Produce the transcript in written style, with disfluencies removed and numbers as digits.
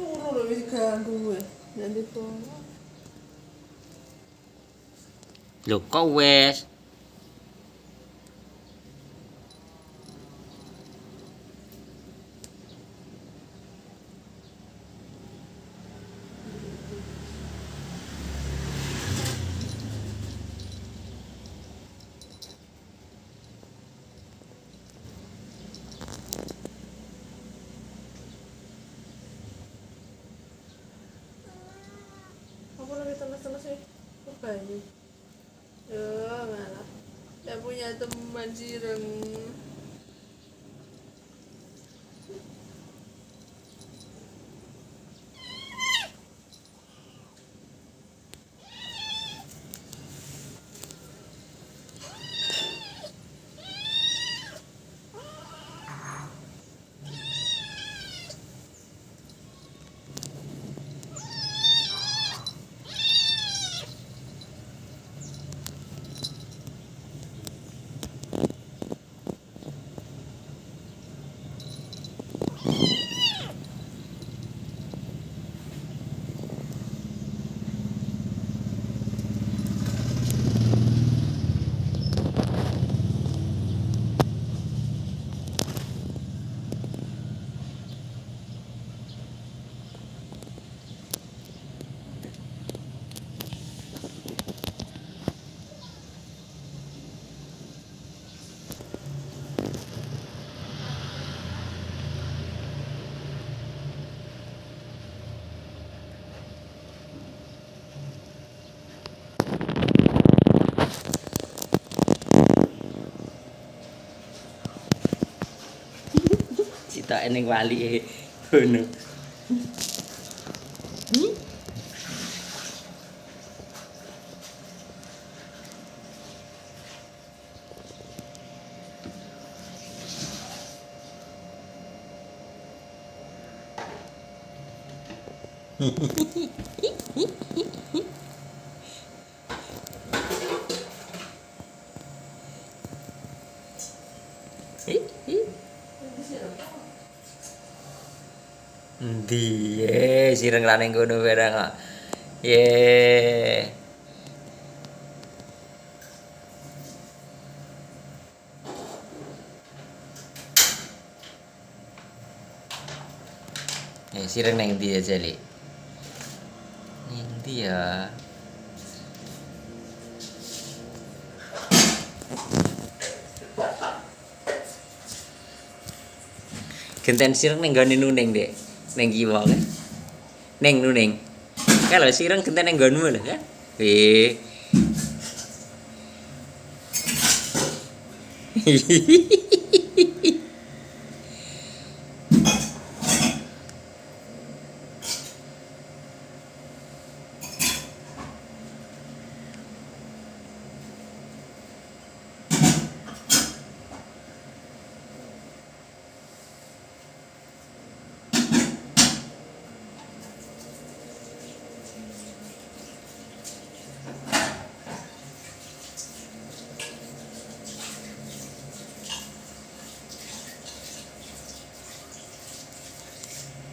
Turu lho wis ganggu gue. Jadi kok Lho kok wes apa lagi temes-temes sih? Kok banyu? Ya malah. Dia punya teman Sireng. cita ning wali ngono. Endi sireng ra ning kono barang kok. Ye. Sireng nang ndi aja, Lik? Ning ndi ya? Genten sireng ning gone nuning, Dek. Ning kiwa kan. Ning nuning. Kalau sireng genten ning nggonmu lho, kan? Weh.